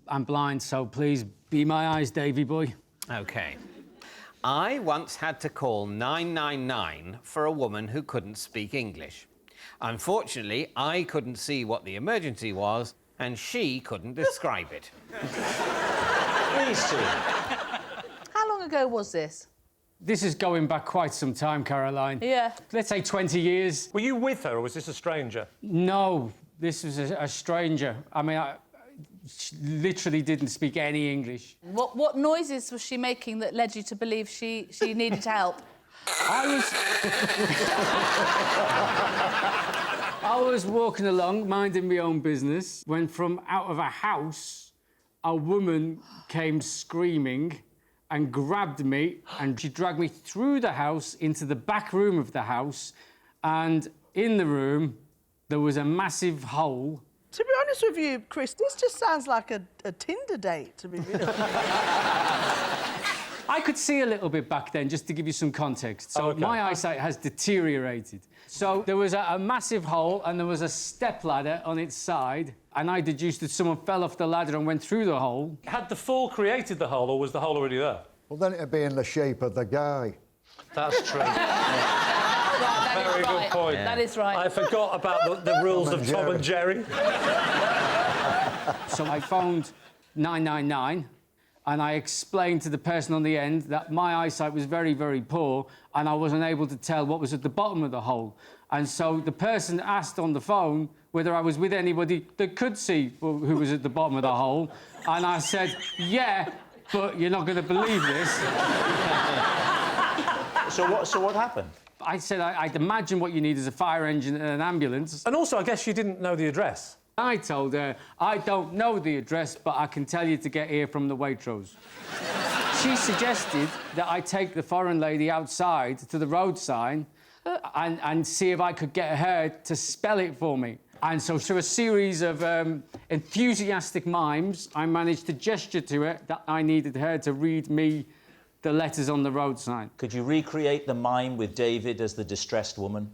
I'm blind, so please be my eyes, Davy boy. OK. I once had to call 999 for a woman who couldn't speak English. Unfortunately, I couldn't see what the emergency was, and she couldn't describe it. Please, Steve. How long ago was this? This is going back quite some time, Caroline. Yeah. Let's say 20 years. Were you with her, or was this a stranger? No, this was a stranger. I mean, she literally didn't speak any English. What noises was she making that led you to believe she needed help? I was walking along, minding my own business, when from out of a house, a woman came screaming and grabbed me, and she dragged me through the house into the back room of the house, and in the room, there was a massive hole. To be honest with you, Chris, this just sounds like a Tinder date, to be real. I could see a little bit back then, just to give you some context. So my eyesight has deteriorated. So there was a massive hole, and there was a stepladder on its side, and I deduced that someone fell off the ladder and went through the hole. Had the fall created the hole, or was the hole already there? Well, then it'd be in the shape of the guy. That's true. Very good point. Yeah. That is right. I forgot about the rules of Tom and Jerry. So I phoned 999, and I explained to the person on the end that my eyesight was very, very poor, and I wasn't able to tell what was at the bottom of the hole. And so the person asked on the phone whether I was with anybody that could see who was at the bottom of the hole, and I said, yeah, but you're not going to believe this. So what happened? I said I'd imagine what you need is a fire engine and an ambulance. And also, I guess you didn't know the address. I told her, I don't know the address, but I can tell you to get here from the Waitrose. She suggested that I take the foreign lady outside to the road sign and see if I could get her to spell it for me. And so through a series of enthusiastic mimes, I managed to gesture to her that I needed her to read me the letters on the road sign. Could you recreate the mime with David as the distressed woman?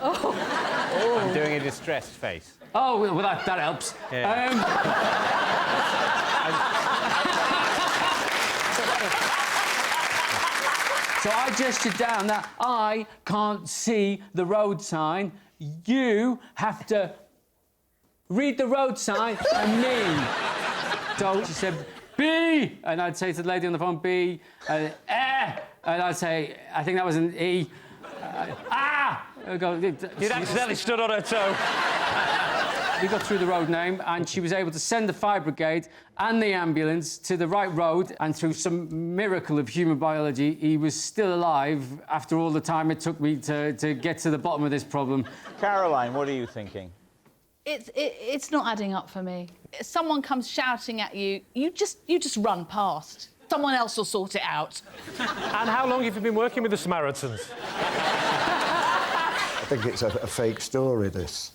I'm doing a distressed face. Oh, well, that helps. Yeah. So I gestured down that I can't see the road sign. You have to read the road sign and me. So she said, B, and I'd say to the lady on the phone, B, and I'd say, I think that was an E. You'd accidentally stood on her toe. We got through the road name, and she was able to send the fire brigade and the ambulance to the right road, and through some miracle of human biology, he was still alive after all the time it took me to get to the bottom of this problem. Caroline, what are you thinking? It's not adding up for me. If someone comes shouting at you, you just run past. Someone else will sort it out. And how long have you been working with the Samaritans? I think it's a fake story, this.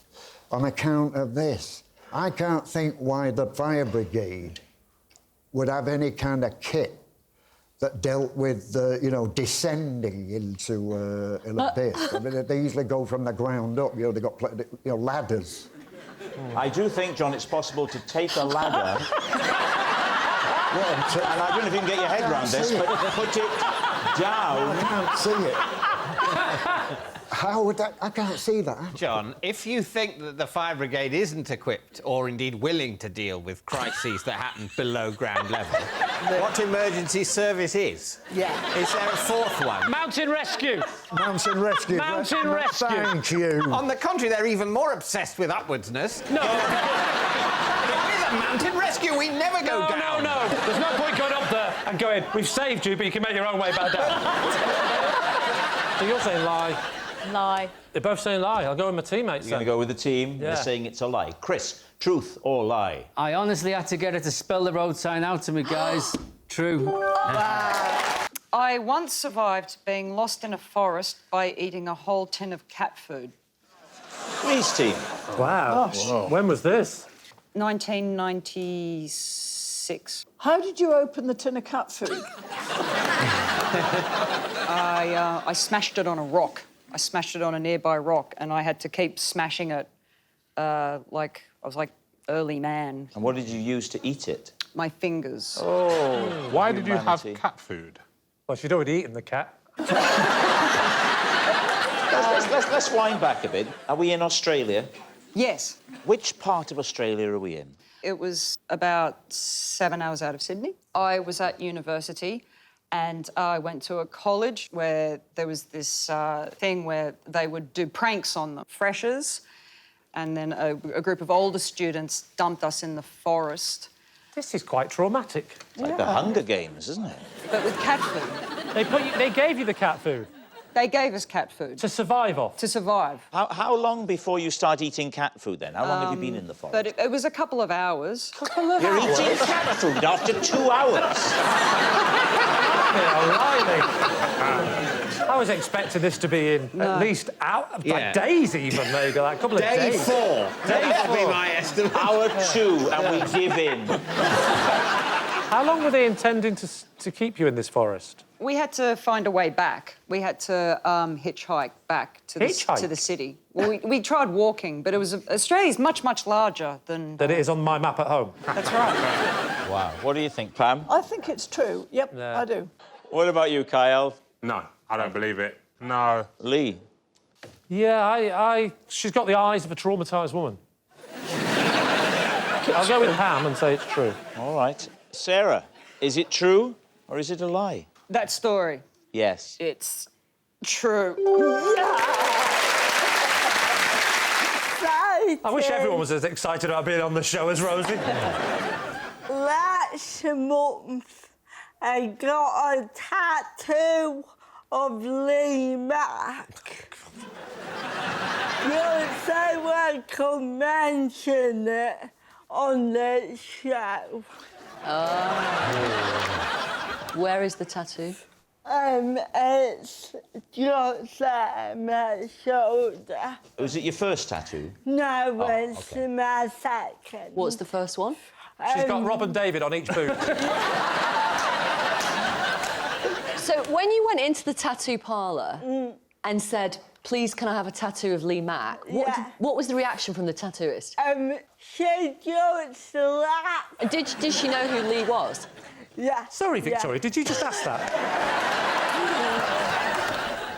On account of this, I can't think why the fire brigade would have any kind of kit that dealt with, descending into an abyss. I mean, they usually go from the ground up. They've got ladders. I do think, John, it's possible to take a ladder... and I don't know if you can get your head around this, but put it down... I can't see it. How would that... I can't see that. John, if you think that the fire brigade isn't equipped or indeed willing to deal with crises that happen below ground level, what emergency service is? Yeah. Is there a fourth one? Mountain rescue! Mountain rescue. Mountain rescue! Thank you. On the contrary, they're even more obsessed with upwardsness. No! With a mountain rescue, we never go down. No. There's no point going up there and going, we've saved you, but you can make your own way back down. So you're saying lie. Lie. They're both saying lie. I'll go with my teammates. You're going to go with the team. Yeah. They're saying it's a lie. Chris, truth or lie? I honestly had to get her to spell the road sign out to me, guys. True. I once survived being lost in a forest by eating a whole tin of cat food. Please, team. Wow. Whoa. When was this? 1996. How did you open the tin of cat food? I smashed it on a rock. I smashed it on a nearby rock, and I had to keep smashing it, I was like early man. And what did you use to eat it? My fingers. Oh, Why did you have humanity. cat food? Well, she'd already eaten the cat. Let's wind back a bit. Are we in Australia? Yes. Which part of Australia are we in? It was about 7 hours out of Sydney. I was at university and I went to a college where there was this thing where they would do pranks on the freshers, and then a group of older students dumped us in the forest. This is quite traumatic. It's like the Hunger Games, isn't it? But with cat food. They gave you the cat food They gave us cat food. to survive off. To survive. How long before you start eating cat food, then? How long have you been in the forest? But it was a couple of hours. You're eating cat food after 2 hours. I was expecting this to be in at least out, Yeah. like days even, maybe, like a couple of Day days. 4. That'd be my estimate. Hour 2, and we give in. How long were they intending to keep you in this forest? We had to find a way back. We had to hitchhike back to the city. Well, we tried walking, but it was Australia's much, much larger than... That it is on my map at home. That's right. Wow. What do you think, Pam? I think it's true. Yep, I do. What about you, Kyle? No, I don't believe it. No. Lee? Yeah, she's got the eyes of a traumatised woman. I'll go with Pam and say it's true. All right. Sarah, is it true or is it a lie? That story, Yes. it's true. I wish everyone was as excited about being on the show as Rosie. Last month, I got a tattoo of Lee Mack. Yes, I want to mention it on the show. Where is the tattoo? It's just at my shoulder. Was it your first tattoo? No, it's okay. my second. What's the first one? She's got Rob and David on each boot. So when you went into the tattoo parlour and said, please, can I have a tattoo of Lee Mack? What was the reaction from the tattooist? She just laughed. Did she know who Lee was? Yeah. Sorry, Victoria, did you just ask that?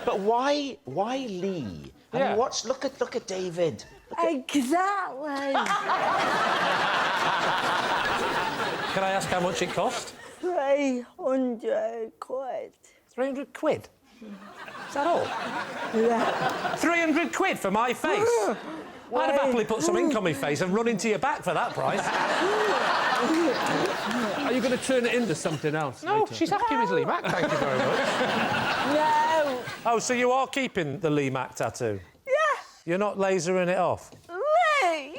But why Lee? I mean, look at David. Exactly. Can I ask how much it cost? 300 quid. 300 quid? Is that all? Yeah. 300 quid for my face? I'd have happily put some ink on my face and run into your back for that price. Are you going to turn it into something else? No, later? she's happy with Lee Mack, thank you very much. No. Oh, so you are keeping the Lee Mack tattoo? Yeah. You're not lasering it off? Lee, I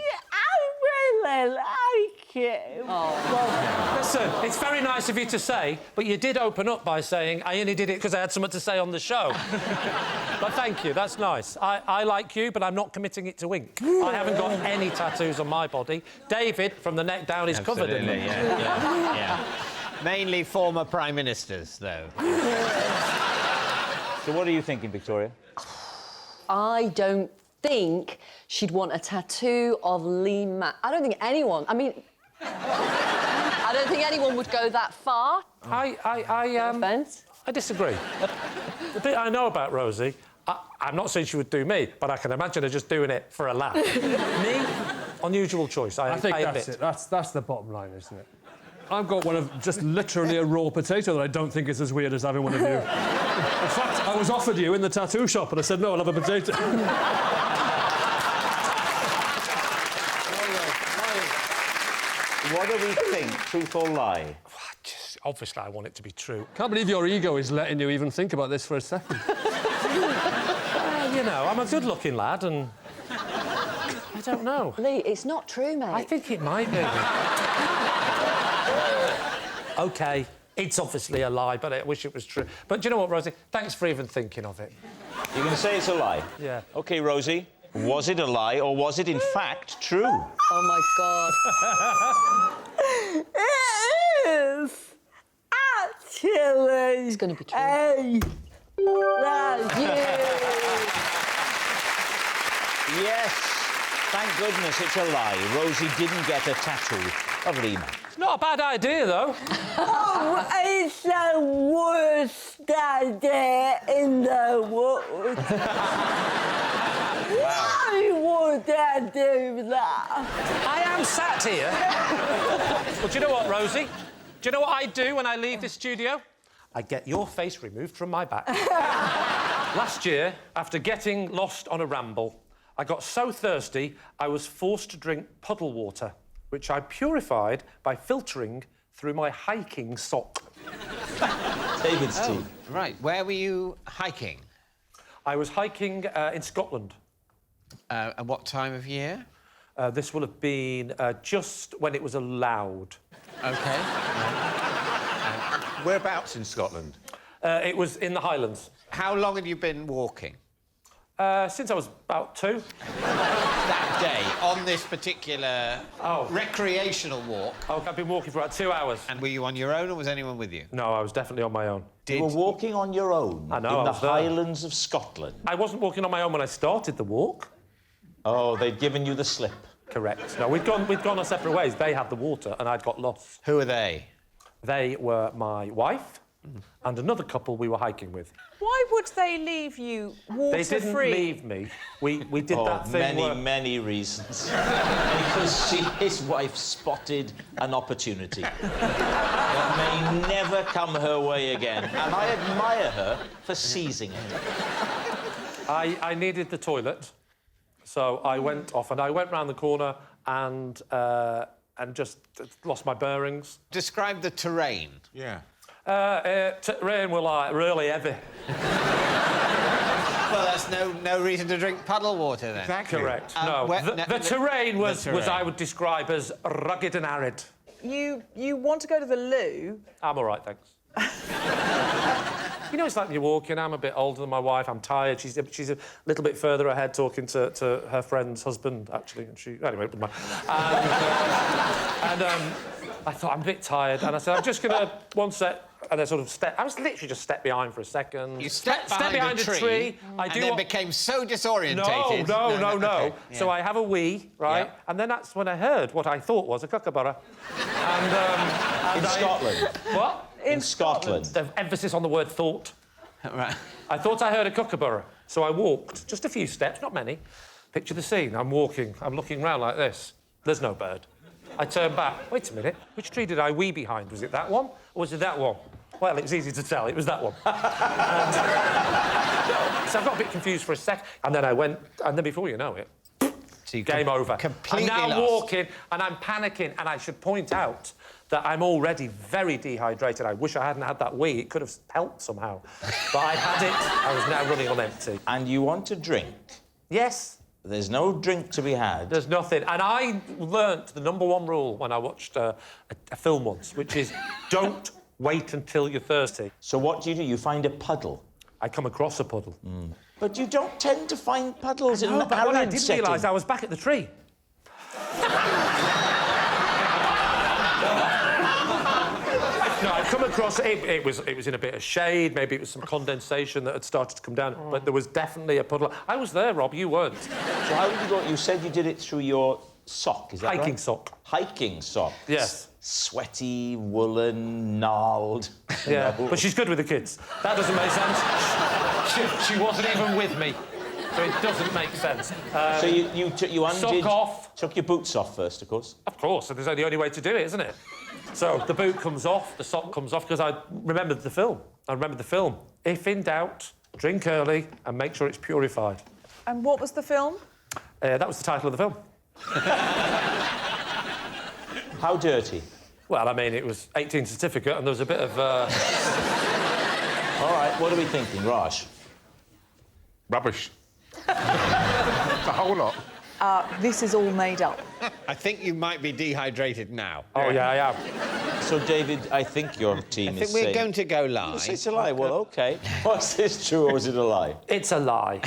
really like you. Listen, it's very nice of you to say, but you did open up by saying I only did it because I had something to say on the show. But thank you, that's nice. I like you, but I'm not committing it to ink. I haven't got any tattoos on my body. David, from the neck down, is covered in them. Yeah. Mainly former Prime Ministers, though. So what are you thinking, Victoria? I don't think she'd want a tattoo of Lee Mack. I don't think anyone... I mean... I don't think anyone would go that far. I disagree. The bit I know about Rosie, I'm not saying she would do me, but I can imagine her just doing it for a laugh. Me, unusual choice. I think that's it. That's the bottom line, isn't it? I've got one of just literally a raw potato that I don't think is as weird as having one of you. In fact, I was offered you in the tattoo shop, and I said, no, I'll have a potato. What do we think, truth or lie? Obviously, I want it to be true. Can't believe your ego is letting you even think about this for a second. You know, I'm a good-looking lad, and... I don't know. Lee, it's not true, mate. I think it might be. OK, it's obviously a lie, but I wish it was true. But do you know what, Rosie? Thanks for even thinking of it. You're going to say it's a lie? Yeah. OK, Rosie, was it a lie or was it, in fact, true? Oh, my God. It is. Actually... It's going to be true. A lie. Yes, Thank goodness it's a lie. Rosie didn't get a tattoo of Lee Mack. It's not a bad idea, though. Oh, it's the worst idea in the world. Why would I do that? I am sat here. Well, do you know what, Rosie? Do you know what I do when I leave this studio? I get your face removed from my back. Last year, after getting lost on a ramble, I got so thirsty I was forced to drink puddle water, which I purified by filtering through my hiking sock. David's team. Right, where were you hiking? I was hiking in Scotland. At what time of year? This will have been just when it was allowed. OK. Whereabouts in Scotland? It was in the Highlands. How long had you been walking? Since I was about 2. That day, on this particular recreational walk. Oh, I've been walking for about 2 hours. And were you on your own or was anyone with you? No, I was definitely on my own. You were walking on your own I know, in I the was there. Highlands of Scotland. I wasn't walking on my own when I started the walk. Oh, they'd given you the slip. Correct. No, we'd gone our separate ways. They had the water and I'd got lost. Who are they? They were my wife and another couple we were hiking with. Why would they leave you water-free? They didn't leave me. We did that thing many reasons. Because his wife spotted an opportunity that may never come her way again. And I admire her for seizing it. I needed the toilet, so I went off and I went round the corner and just lost my bearings. Describe the terrain. Yeah. Rain were like really heavy. Well, that's no reason to drink puddle water then. Exactly. Correct. No. The terrain was I would describe as rugged and arid. You want to go to the loo? I'm all right, thanks. You know, it's like you're walking. I'm a bit older than my wife. I'm tired. She's a little bit further ahead, talking to her friend's husband, actually. And anyway, it doesn't matter. I thought I'm a bit tired, and I said I'm just gonna one sec. And I sort of I was literally just stepped behind for a second. You stepped behind a tree and then became so disorientated. No. Okay, yeah. So I have a wee, right? Yeah. And then that's when I heard what I thought was a kookaburra. In Scotland? What? In Scotland. The emphasis on the word thought. Right. I thought I heard a kookaburra. So I walked just a few steps, not many. Picture the scene. I'm walking. I'm looking round like this. There's no bird. I turned back. Wait a minute. Which tree did I wee behind? Was it that one or was it that one? Well, it was easy to tell. It was that one. So I got a bit confused for a sec, and then I went, and then before you know it, so game over. Completely I'm now lost. walking, and I'm panicking, and I should point out that I'm already very dehydrated. I wish I hadn't had that wee. It could have helped somehow. But I had it. I was now running on empty. And you want to drink? Yes. There's no drink to be had. There's nothing. And I learnt the #1 rule when I watched a film once, which is don't wait until you're thirsty. So what do? You find a puddle? I come across a puddle. But you don't tend to find puddles in but what I arid didn't setting. realise, I was back at the tree. No, I'd come across it was in a bit of shade, maybe it was some condensation that had started to come down, but there was definitely a puddle. I was there, Rob, you weren't. So how did you go? You said you did it through your sock, is that right? Hiking sock. Hiking sock? Yes. Sweaty, woolen, gnarled. Yeah, No. but she's good with the kids. That doesn't make sense. She wasn't even with me, so it doesn't make sense. So you undid... Sock off. Took your boots off first, of course. Of course, and there's only the only way to do it, isn't it? So the boot comes off, the sock comes off, because I remembered the film. If in doubt, drink early and make sure it's purified. And what was the film? That was the title of the film. How dirty? Well, I mean, it was 18 certificate and there was a bit of... All right, what are we thinking, Raj? Rubbish. The whole lot. This is all made up. I think you might be dehydrated now. Oh, yeah, I am. So, David, I think your team I think we're going to go lie. It's a lie. Well, OK. Was this true or was it a lie? It's a lie.